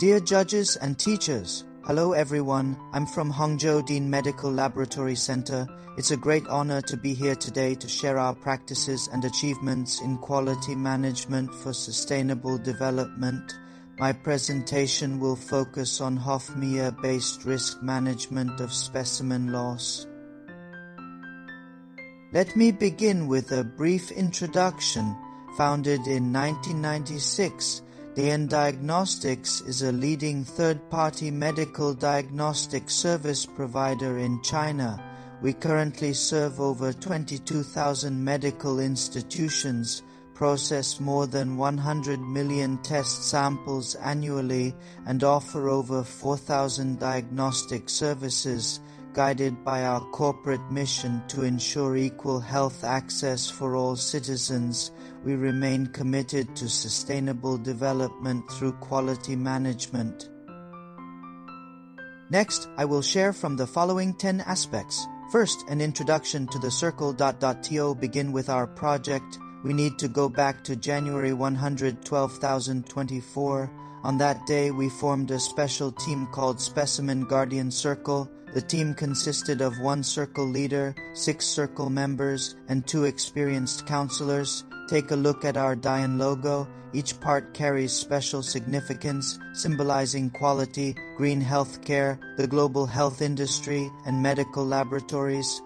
Dear judges and teachers, hello everyone, I'm from Hangzhou Dian Medical Laboratory Center. It's a great honor to be here today to share our practices and achievements in quality management for sustainable development. My presentation will focus on HFMEA-based risk management of specimen loss. Let me begin with a brief introduction. Founded in 1996, Dian Diagnostics is a leading third-party medical diagnostic service provider in China. We currently serve over 22,000 medical institutions, process more than 100 million test samples annually, and offer over 4,000 diagnostic services, guided by our corporate mission to ensure equal health access for all citizens. We remain committed to sustainable development through quality management. Next, I will share from the following 10 aspects. First, an introduction to the circle. To begin with our project, we need to go back to January 2024. On that day, we formed a special team called Specimen Guardian Circle. The team consisted of 1 circle leader, 6 circle members, and 2 experienced counselors. Take a look at our Dian logo. Each part carries special significance, symbolizing quality, green healthcare, the global health industry, and medical laboratories.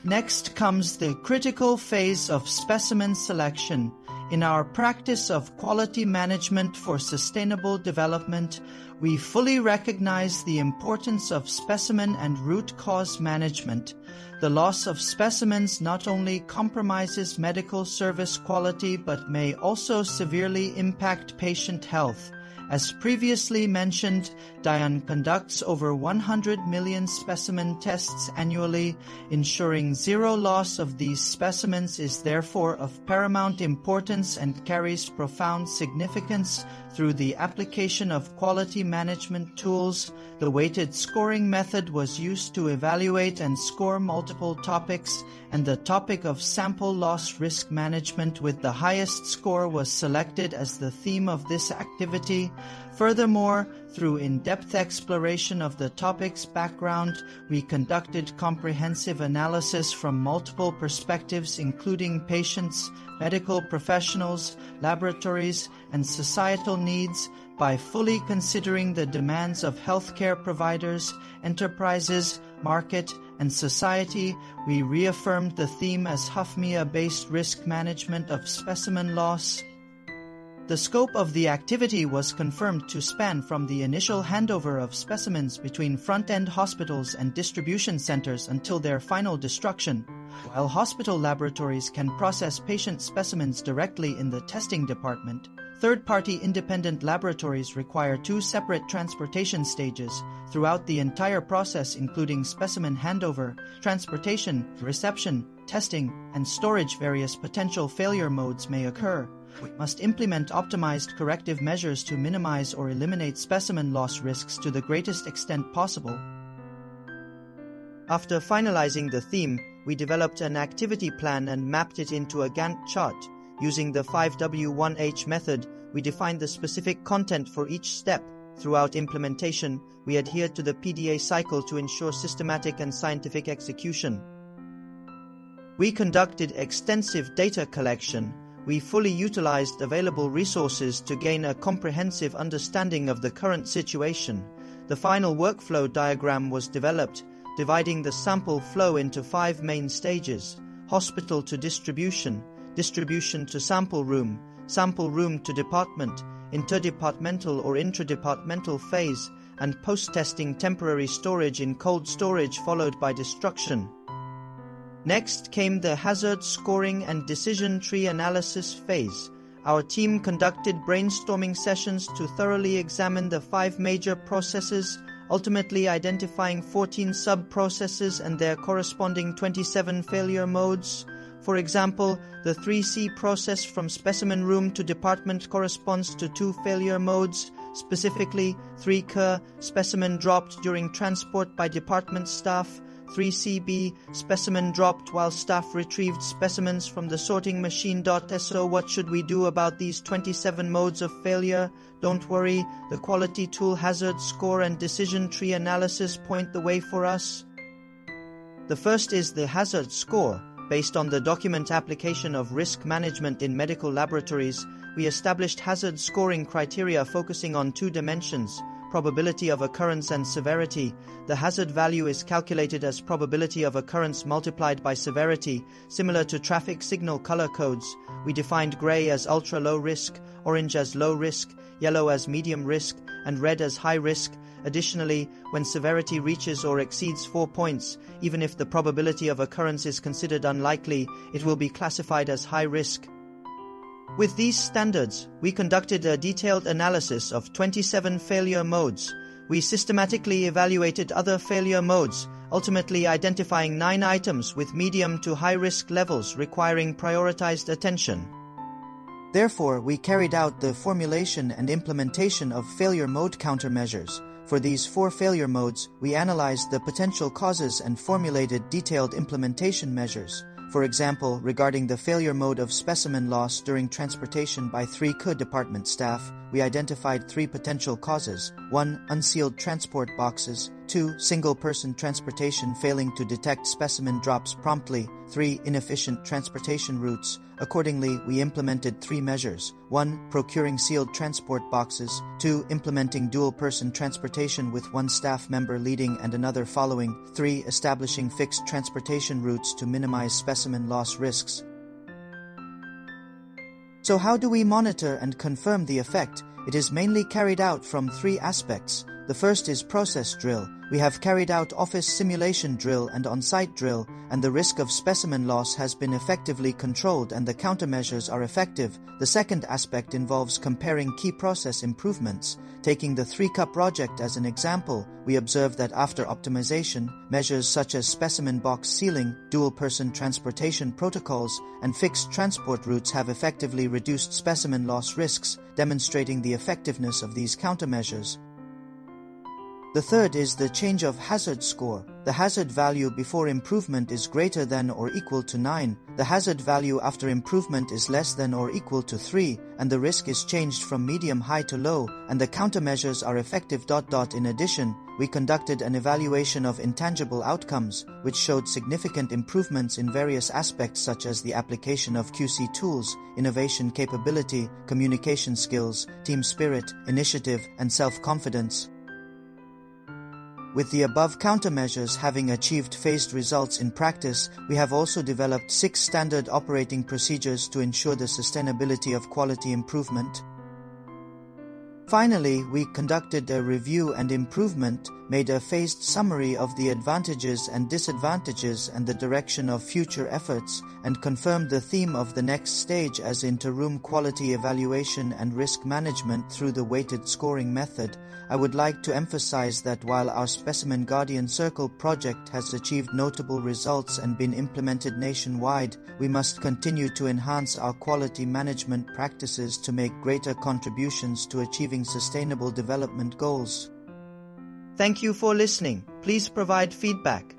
Next comes the critical phase of specimen selection. In our practice of quality management for sustainable development, we fully recognize the importance of specimen and root cause management. The loss of specimens not only compromises medical service quality but may also severely impact patient health. As previously mentioned, Dian conducts over 100 million specimen tests annually. Ensuring zero loss of these specimens is therefore of paramount importance and carries profound significance. Through the application of quality management tools, the weighted scoring method was used to evaluate and score multiple topics, and the topic of sample loss risk management with the highest score was selected as the theme of this activity. Furthermore, through in-depth exploration of the topic's background, we conducted comprehensive analysis from multiple perspectives including patients, medical professionals, laboratories, and societal needs. By fully considering the demands of healthcare providers, enterprises, market, and society, we reaffirmed the theme as HFMEA-based risk management of specimen loss. The scope of the activity was confirmed to span from the initial handover of specimens between front-end hospitals and distribution centers until their final destruction. While hospital laboratories can process patient specimens directly in the testing department, third-party independent laboratories require 2 separate transportation stages throughout the entire process, including specimen handover, transportation, reception, testing, and storage. Various potential failure modes may occur. We must implement optimized corrective measures to minimize or eliminate specimen loss risks to the greatest extent possible. After finalizing the theme, we developed an activity plan and mapped it into a Gantt chart. Using the 5W1H method, we defined the specific content for each step. Throughout implementation, we adhered to the PDA cycle to ensure systematic and scientific execution. We conducted extensive data collection. We fully utilized available resources to gain a comprehensive understanding of the current situation. The final workflow diagram was developed, dividing the sample flow into 5 main stages: hospital to distribution, distribution to sample room to department, interdepartmental or intradepartmental phase, and post-testing temporary storage in cold storage followed by destruction. Next came the hazard scoring and decision tree analysis phase. Our team conducted brainstorming sessions to thoroughly examine the 5 major processes, ultimately identifying 14 sub-processes and their corresponding 27 failure modes. For example, the 3C process from specimen room to department corresponds to 2 failure modes. Specifically, 3C, specimen dropped during transport by department staff; 3CB, specimen dropped while staff retrieved specimens from the sorting machine. So what should we do about these 27 modes of failure? Don't worry, the quality tool hazard score and decision tree analysis point the way for us. The first is the hazard score. Based on the document application of risk management in medical laboratories, we established hazard scoring criteria focusing on two dimensions: probability of occurrence and severity. The hazard value is calculated as probability of occurrence multiplied by severity, similar to traffic signal color codes. We defined gray as ultra-low risk, orange as low risk, yellow as medium risk, and red as high risk. Additionally, when severity reaches or exceeds 4 points, even if the probability of occurrence is considered unlikely, it will be classified as high risk. With these standards, we conducted a detailed analysis of 27 failure modes. We systematically evaluated other failure modes, ultimately identifying 9 items with medium to high risk levels requiring prioritized attention. Therefore, we carried out the formulation and implementation of failure mode countermeasures. For these 4 failure modes, we analyzed the potential causes and formulated detailed implementation measures. For example, regarding the failure mode of specimen loss during transportation by 3 CE department staff, we identified 3 potential causes: 1. Unsealed transport boxes; 2. Single-person transportation failing to detect specimen drops promptly; 3. Inefficient transportation routes. Accordingly, we implemented 3 measures: 1. Procuring sealed transport boxes; 2. Implementing dual-person transportation with 1 staff member leading and another following; 3. Establishing fixed transportation routes to minimize specimen loss risks. So how do we monitor and confirm the effect? It is mainly carried out from 3 aspects. The first is process drill. We have carried out office simulation drill and on-site drill, and the risk of specimen loss has been effectively controlled and the countermeasures are effective. The second aspect involves comparing key process improvements. Taking the 3 CE project as an example, we observed that after optimization, measures such as specimen box sealing, dual-person transportation protocols, and fixed transport routes have effectively reduced specimen loss risks, demonstrating the effectiveness of these countermeasures. The third is the change of hazard score. The hazard value before improvement is greater than or equal to 9. The hazard value after improvement is less than or equal to 3, and the risk is changed from medium high to low, and the countermeasures are effective. In addition, we conducted an evaluation of intangible outcomes, which showed significant improvements in various aspects such as the application of QC tools, innovation capability, communication skills, team spirit, initiative, and self-confidence. With the above countermeasures having achieved phased results in practice, we have also developed 6 standard operating procedures to ensure the sustainability of quality improvement. Finally, we conducted a review and improvement, made a phased summary of the advantages and disadvantages and the direction of future efforts, and confirmed the theme of the next stage as interim quality evaluation and risk management through the weighted scoring method. I would like to emphasize that while our Specimen Guardian Circle project has achieved notable results and been implemented nationwide, we must continue to enhance our quality management practices to make greater contributions to achieving sustainable development goals. Thank you for listening. Please provide feedback.